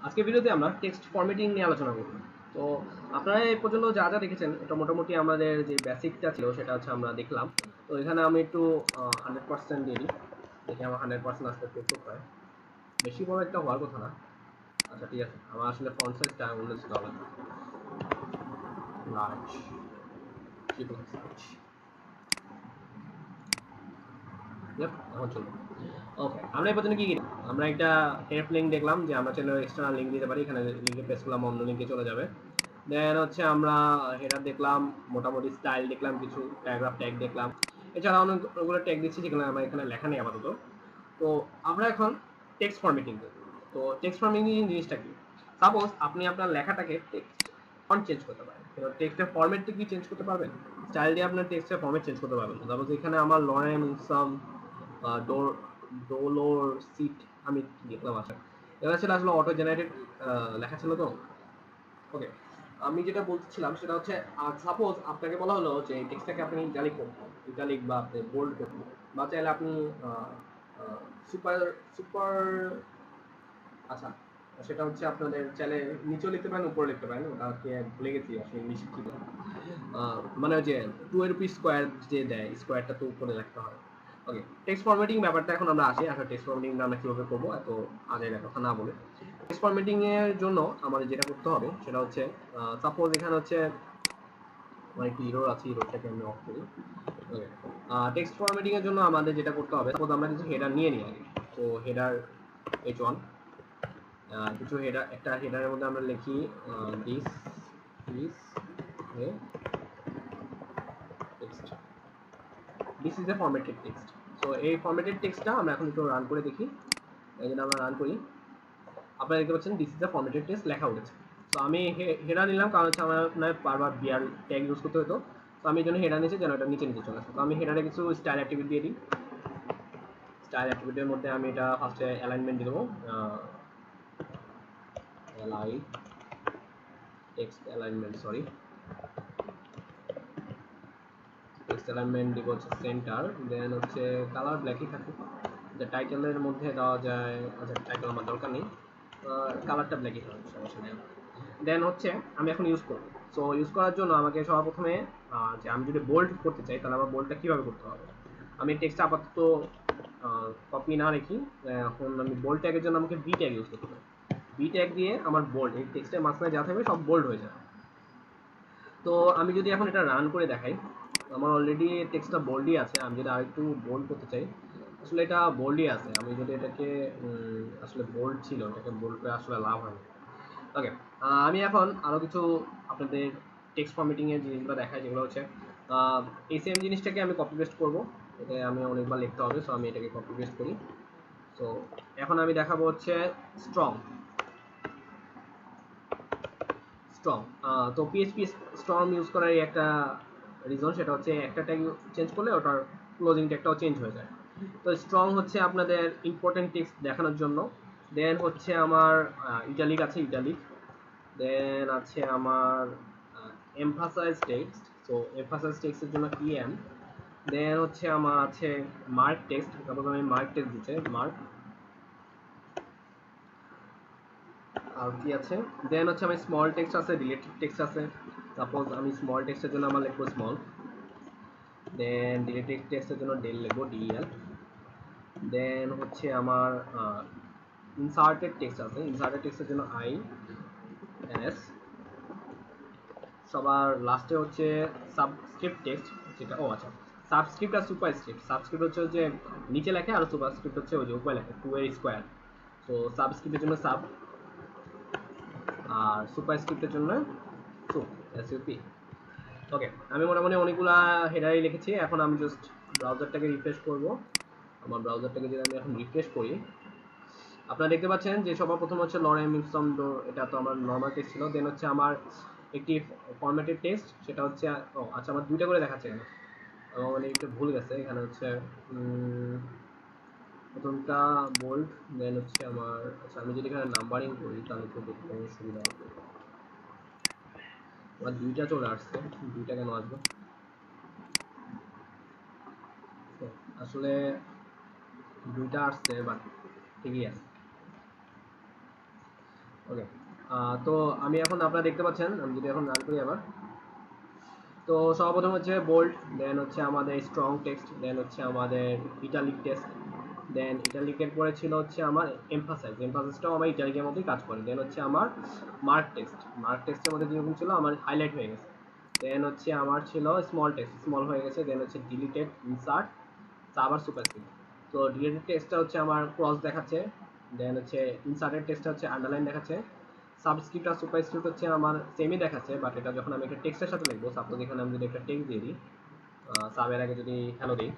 আজকের ভিডিওতে আমরা টেক্সট ফরম্যাটিং নিয়ে আলোচনা করব। তো আপনারা এই পর্যন্ত যা যা দেখেছেন এটা মোটামুটি আমাদের যে বেসিকটা ছিল সেটা হচ্ছে আমরা দেখলাম। তো এখানে আমি একটু 100% দিয়ে দিই, দেখি আমার 100% আসলে কত হয়। বেশি বড় একটা হওয়ার কথা না। আচ্ছা ঠিক আছে, আমার আসলে ফন্ট সাইজটা 19 ডলার লার্জ ট্রিপল সাইজ। এখন চলবে। ওকে, আমরা এই পর্যন্ত কি কি আমরা একটা টেপ লিঙ্ক দেখলাম যে আমরা চাইলে এক্সটার্নাল লিঙ্ক দিতে পারি, এখানে লিঙ্কে প্রেস করলাম অন্য লিঙ্কে চলে যাবে। দেন হচ্ছে আমরা হেডার দেখলাম, মোটামুটি স্টাইল দেখলাম, কিছু প্যারাগ্রাফ ট্যাগ দেখলাম, এছাড়া অনেকগুলো ট্যাগ দিচ্ছি যেগুলো আমার এখানে লেখা নেই আপাতত। তো আমরা এখন টেক্সট ফরম্যাটিং করব। তো টেক্সট ফরম্যাটিং জিনিসটা কি? সাপোজ আপনি আপনার লেখাটাকে টেক্সট ফন্ট চেঞ্জ করতে পারেন, কিন্তু টেক্সটের ফরম্যাটটা কি চেঞ্জ করতে পারবেন? স্টাইল দিয়ে আপনার টেক্সটের ফরম্যাট চেঞ্জ করতে পারবেন। সাপোজ এখানে আমার লরেন সাম ডোর ডোলোর সিট আমি দেখলাম। আচ্ছা, এটা ছিল আসলে অটো জেনারেটেড লেখা ছিল তো। ওকে, আমি যেটা বলছিলাম সেটা হচ্ছে সাপোজ আপনাকে বলা হলো যে টেক্সটটাকে আপনি ইটালিক করবেন, ইটালিক বা আপনি বোল্ড করবেন, বা চাইলে আপনি সুপার সুপার আচ্ছা, সেটা হচ্ছে আপনাদের চাইলে নিচেও লিখতে পারেন, উপরে লিখতে পারেন, ওটাকে ভুলে গেছি আসলে ইংলিশে কি বলে। মানে ওই যে 2 এর উপর স্কোয়ার যে দেয়, স্কোয়ারটা তো উপরে লিখতে হয়। ওকে, টেক্সট ফরম্যাটিং ব্যাপারটা এখন আমরা আসি। আসলে টেক্সট ফরম্যাটিং আমরা কিভাবে করবো এত আগে কথা না বলে, টেক্সট ফরম্যাটিং এর জন্য আমাদের যেটা করতে হবে সেটা হচ্ছে সাপোজ এখানে হচ্ছে আমার একটি ইরর আছে, ইররটাকে আমি অফ করি। ওকে, টেক্সট ফরম্যাটিং এর জন্য আমাদের যেটা করতে হবে, সাপোজ আমরা কিছু হেডার নিয়ে নিই আগে। তো হেডার h1, কিছু হেডার, একটা হেডারের মধ্যে আমরা লিখি this is a text, this is a formatted text. So এই ফরম্যাটেড টেক্সটটা আমরা এখন একটু রান করে দেখি। এই জন্য আমরা রান করি, আপনারা দেখতে পাচ্ছেন this is a formatted text লেখা উঠেছে। তো আমি হেডার নিলাম কারণ হচ্ছে আমার বারবার বিআর ট্যাগ ইউজ করতে হতো। তো আমি এই জন্য হেডার নিয়েছি যেন এটা নিচে নিচে চলে আসে। তো আমি হেডারে কিছু স্টাইল অ্যাট্রিবিউট দিয়ে দিই। স্টাইল অ্যাট্রিবিউটের মধ্যে আমি এটা ফার্স্টে অ্যালাইনমেন্ট দিয়ে দেবো, LI text alignment, sorry text alignment দিব হচ্ছে সেন্টার। দেন হচ্ছে কালার ব্ল্যাকই থাকুক, যে টাইটেলের মধ্যে দেওয়া যায়। আচ্ছা, টাইটেল আমার দরকার নেই, কালারটা ব্ল্যাকই থাকুক, সমস্যা নেই। দেন হচ্ছে আমি এখন ইউজ করব। সো ইউজ করার জন্য আমাকে সবার প্রথমে যে আমি যদি বোল্ড করতে চাই তাহলে আমার বোল্ডটা কীভাবে করতে হবে। আমি টেক্সটটা আপাতত কপি না রেখি, এখন আমি বোল্ড ট্যাগের জন্য আমাকে বি ট্যাগ ইউজ করতে হবে। বি ট্যাগ দিয়ে আমার বোল্ড, এই টেক্সটের মাঝখানে যা থাকবে সব বোল্ড হয়ে যাবে। তো আমি যদি এখন এটা রান করে দেখাই, আমার অলরেডি টেক্সটটা বোল্ডই আছে। আমি যদি আরেকটু বোল্ড করতে চাই, আসলে এটা বোল্ডই আছে। আমি যদি এটাকে আসলে বোল্ড ছিল, এটাকে বোল্ড করে আসলে লাভ হয়। ওকে, আমি এখন আরও কিছু আপনাদের টেক্সট ফরম্যাটিংয়ের জিনিসগুলো দেখাই, যেগুলো হচ্ছে এই সেম জিনিসটাকে আমি কপি পেস্ট করবো। এটা আমি অনেকবার লিখতে হবে, সো আমি এটাকে কপি পেস্ট করি। সো এখন আমি দেখাবো হচ্ছে স্ট্রং। স্ট্রং, তো পিএইচপি স্ট্রং ইউজ করার একটা রিজন সেটা হচ্ছে একটা ট্যাগ চেঞ্জ করলে ওটার ক্লোজিং ট্যাগটাও চেঞ্জ হয়ে যায়। তো স্ট্রং হচ্ছে আপনাদের ইম্পর্টেন্ট টেক্সট দেখানোর জন্য। দেন হচ্ছে আমার ইটালিক আছে, ইটালিক। দেন আছে আমার এমফাসাইজ টেক্সট। সো এমফাসাইজ টেক্সটের জন্য ইএম। দেন হচ্ছে আমার আছে মার্ক টেক্সট, তারপর আমি মার্ক টেক্সট দিচ্ছি, মার্ক। আর কি আছে, দেন হচ্ছে আমি স্মল টেক্সট আছে, রিলেটেড টেক্সট আছে। সাপোজ আমি স্মল টেক্সটের জন্য আমার লিখবো স্মল। দেন রিলেটেড টেক্সটের জন্য ডেল লিখবো, ডিএল। দেন হচ্ছে আমার ইনসার্টেড টেক্সট আছে, ইনসার্টেড টেক্সটের জন্য আই এস। সবার লাস্টে হচ্ছে সাবস্ক্রিপ্ট টেক্সট, যেটা আচ্ছা, সাবস্ক্রিপ্ট আর সুপারস্ক্রিপ্ট। সাবস্ক্রিপ্ট হচ্ছে যে নিচে লেখে, আর সুপারস্ক্রিপ্ট হচ্ছে ওই যে উপরে লেখে, 2 এর স্কোয়ার। সো সাবস্ক্রিপ্টের জন্য সাব, আর সুপারস্ক্রিপ্টের জন্য সুপ, এসইউপি। ওকে, আমি মোটামুটি অনেকগুলা হেডারই লিখেছি। এখন আমি জাস্ট ব্রাউজারটাকে রিফ্রেশ করব। আমার ব্রাউজারটাকে যদি আমি এখন রিফ্রেশ করি, আপনারা দেখতে পাচ্ছেন যে সবার প্রথম হচ্ছে লরেম ইনসম ডোর, এটা তো আমার নর্মাল টেক্সট ছিল। দেন হচ্ছে আমার একটি ফরম্যাটেড টেক্সট, সেটা হচ্ছে আচ্ছা আমার দুইটা করে দেখাচ্ছে কেন, আমার মানে একটু ভুল গেছে। এখানে হচ্ছে প্রথমটা বোল্ড, দেন হচ্ছে আমার আচ্ছা আমি যদি এখানে নাম্বারিং করি তাহলে তো দেখতে সুবিধা হবে। আমার দুইটা চলে আসছে, দুইটা কেন আসবে? আসলে দুইটা আসছে বাট ঠিকই আছে। ওকে, তো আমি এখন আপনারা দেখতে পাচ্ছেন, আমি যদি এখন রান করি আবার, তো সর্বপ্রথম হচ্ছে বোল্ড, দেন হচ্ছে আমাদের স্ট্রং টেক্সট, দেন হচ্ছে আমাদের ইটালিক টেক্সট, দেন ইটালিকের পরে ছিল হচ্ছে আমার এমফাসাইজ, এমফাসাইজটাও আমার ইটালিকের মতোই কাজ করে, দেন হচ্ছে আমার মার্ক টেক্সট, মার্ক টেক্সটের মধ্যে যেরকম ছিল আমার হাইলাইট হয়ে গেছে, দেন হচ্ছে আমার ছিল স্মল টেক্সট, স্মল হয়ে গেছে, দেন হচ্ছে ডিলিটেড, ইনসার্ট, আবার সুপারস্ক্রিপ্ট। তো ডিলিটেড টেক্সটটা হচ্ছে আমার ক্রস দেখাচ্ছে, দেন হচ্ছে ইনসার্টেড টেক্সটটা হচ্ছে আন্ডারলাইন দেখাচ্ছে, সাবস্ক্রিপ্ট আর সুপারস্ক্রিপ্ট হচ্ছে আমার সেমই দেখাচ্ছে, বাট এটা যখন আমি একটা টেক্সটের সাথে লিখবো, সাপোজ এখানে আমি যদি একটা টেক্সট দিয়ে দিই, সাবের আগে যদি হ্যালো দিই,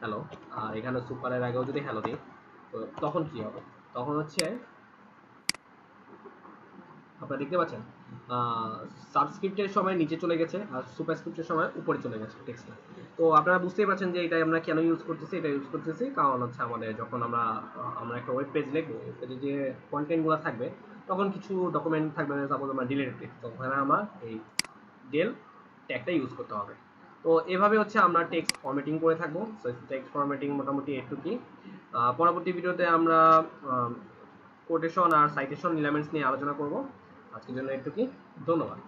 হ্যালো, আর এখানে সুপারের আগেও যদি হ্যালো দিই, তো তখন কি হবে, তখন হচ্ছে আপনারা দেখতে পাচ্ছেন সাবস্ক্রিপ্টের সময় নিচে চলে গেছে আর সুপারস্ক্রিপ্টের সময় উপরে চলে গেছে টেক্সটটা। তো আপনারা বুঝতেই পারছেন যে এটা আমরা কেন ইউজ করতেছি, এটা ইউজ করতেছি কারণ হচ্ছে আমাদের যখন আমরা একটা ওয়েব পেজ লিখবো, ওয়েব পেজে যে কন্টেন্টগুলো থাকবে, তখন কিছু ডকুমেন্ট থাকবে, সাপোজ আমার ডিলেটেড টেক্সট, তখন আমার এই ডেল ট্যাগটা ইউজ করতে হবে। তো এভাবে হচ্ছে আমরা টেক্সট ফরম্যাটিং করে থাকবো। সো টেক্সট ফরম্যাটিং মোটামুটি এটুকুই। পরবর্তী ভিডিওতে আমরা কোটেশন আর সাইটেশন এলিমেন্টস নিয়ে আলোচনা করব। আজকের জন্য এটুকুই। ধন্যবাদ।